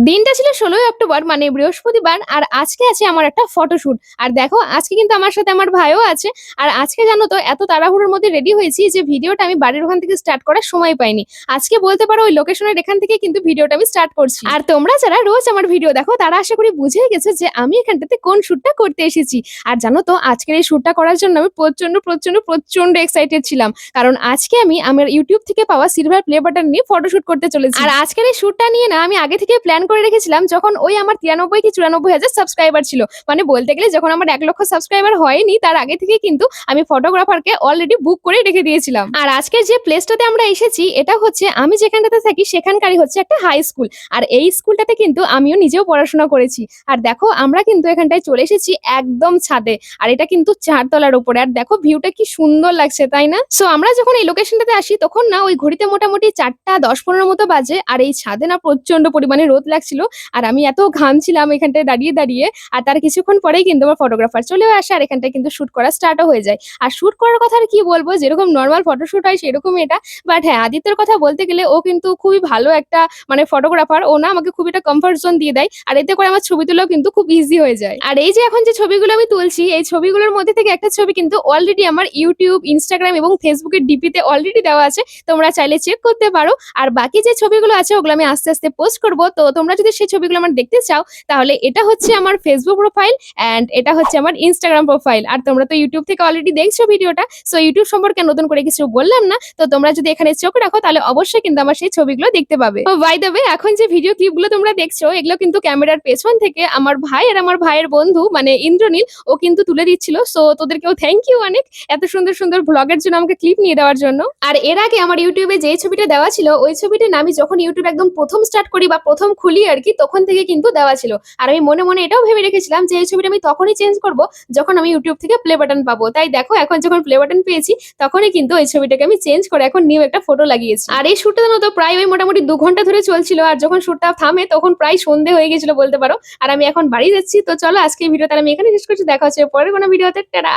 দিনটা ছিল ১৬ই অক্টোবর মানে বৃহস্পতিবার। আর আজকে আছে আমার একটা ফটোশুট। আর দেখো আজকে কিন্তু আমার সাথে আমার ভাইও আছে। আর আজকে জানো তো এত তাড়াহুড়োর মধ্যে রেডি হয়েছি যে ভিডিওটা আমি বাড়ির ওখান থেকে স্টার্ট করার সময় পাইনি। আজকে বলতে পারো ওই লোকেশনের এখান থেকে কিন্তু ভিডিওটা আমি স্টার্ট করছি। আর তোমরা যারা রোজ আমার ভিডিও দেখো তারা আশা করি বুঝেই গেছো যে আমি এখানটাতে কোন শুটটা করতে এসেছি। আর জানো তো আজকের এই শুটটা করার জন্য আমি প্রচন্ড এক্সাইটেড ছিলাম। কারণ আজকে আমি আমার ইউটিউব থেকে পাওয়া সিলভার প্লে বাটন নিয়ে ফটোশুট করতে চলেছি। আর আজকের এই শুটটা নিয়ে না আমি আগে থেকে প্ল্যান করে রেখেছিলাম যখন ওই আমার 93 কি 94 হাজার সাবস্ক্রাইবার ছিল। মানে বলতে গেলে যখন আমার 1 লক্ষ সাবস্ক্রাইবার হয়নি তার আগে থেকে কিন্তু আমি ফটোগ্রাফারকে অলরেডি বুক করে রেখে দিয়েছিলাম। আর আজকের যে প্লেসটাতে আমরা এসেছি এটা হচ্ছে আমি যেখানটাতে থাকি সেখানকারই হচ্ছে একটা হাই স্কুল। আর এই স্কুলটাতে কিন্তু আমিও নিজেও পড়াশোনা করেছি। আর দেখো আমরা কিন্তু এখানটায় চলে এসেছি একদম ছাদে। আর এটা কিন্তু 4 তলার উপরে। আর দেখো ভিউটা কি সুন্দর লাগছে তাই না? সো আমরা যখন এই লোকেশনটাতে আসি তখন না ওই ঘড়িতে মোটামুটি 4টা 10-15 মতো বাজে। আর এই ছাদে না প্রচন্ড পরিমাণে রোদ লাগছিল। আর আমি এত ঘামছিলাম এখানটায় দাঁড়িয়ে। আর তার কিছুক্ষণ পরেই কিন্তু আমার ফটোগ্রাফার চলেও আসে আর এখানটায় কিন্তু শুট করা স্টার্টও হয়ে যায়। আর শুট করার কথা আর কি বলবো, যেরকম নরমাল ফটোশুট হয় সেরকমই এটা। বাট হ্যাঁ, আদিত্যর কথা বলতে গেলে ও কিন্তু খুবই ভালো একটা মানে ফটোগ্রাফার। ও না আমাকে খুব একটা কমফর্ট জোন দিয়ে দেয়। আর এতে করে আমার ছবি তোলাও কিন্তু খুব ইজি হয়ে যায়। আর এই যে এখন যে ছবিগুলো আমি তুলছি এই ছবিগুলোর মধ্যে থেকে একটা ছবি কিন্তু অলরেডি আমার ইউটিউব, ইনস্টাগ্রাম এবং ফেসবুকের ডিপিতে অলরেডি দেওয়া আছে। তোমরা চাইলে চেক করতে পারো। আর বাকি যে ছবিগুলো আছে ওগুলো আমি আস্তে আস্তে পোস্ট করব। তো তোমরা যদি সেই ছবিগুলো আমার দেখতে চাও তাহলে এটা হচ্ছে আমার ফেসবুক প্রোফাইল অ্যান্ড এটা হচ্ছে আমার ইনস্টাগ্রাম প্রোফাইল। আর তোমরা তো ইউটিউব থেকে অলরেডি দেখছো ভিডিওটা। সো ইউটিউব সম্পর্কে নতুন করে কিছু বললাম না। তো তোমরা যদি এখানে চোখ রাখো তাহলে অবশ্যই কিন্তু আমার সেই ছবিগুলো দেখতে পাবে। ও বাই দ্য ওয়ে, এখন যে ভিডিও ক্লিপগুলো তোমরা দেখছো এগুলো কিন্তু ক্যামেরার পেছন থেকে আমার ভাই আর আমার ভাইয়ের বন্ধু মানে ইন্দ্রনীল ও কিন্তু তুলে দিচ্ছিল। সো তোদেরকেও থ্যাংক ইউ অনেক এত সুন্দর ব্লগের জন্য আমাকে ক্লিপ নিয়ে দেওয়ার জন্য। আর এর আগে আমার ইউটিউবে যে ছবিটা দেওয়া ছিল ওই ছবিটা না আমি যখন ইউটিউব একদম প্রথম স্টার্ট করি বা প্রথম খুলি আর কি তখন থেকে কিন্তু দেওয়া ছিল। আর আমি মনে এটাও ভেবে রেখেছিলাম যে এই ছবিটা আমি তখনই চেঞ্জ করব যখন আমি ইউটিউব থেকে প্লে বাটন পাবো। তাই দেখো এখন যখন প্লে বাটন পেয়েছি তখনই কিন্তু এই ছবিটাকে আমি চেঞ্জ করে এখন নিউ একটা ফটো লাগিয়েছি। আর এই শুটটা তো প্রায় ওই মোটামুটি 2 ঘন্টা ধরে চলছিল। আর যখন শুটটা থামে তখন প্রায় সন্ধে হয়ে গেছিল বলতে পারো। আর আমি এখন বাড়ি যাচ্ছি। তো চলো আজকে এই ভিডিওটা আমি এখানে শেষ করছি। দেখা হচ্ছে পরের কোনো ভিডিওতে। টাটা।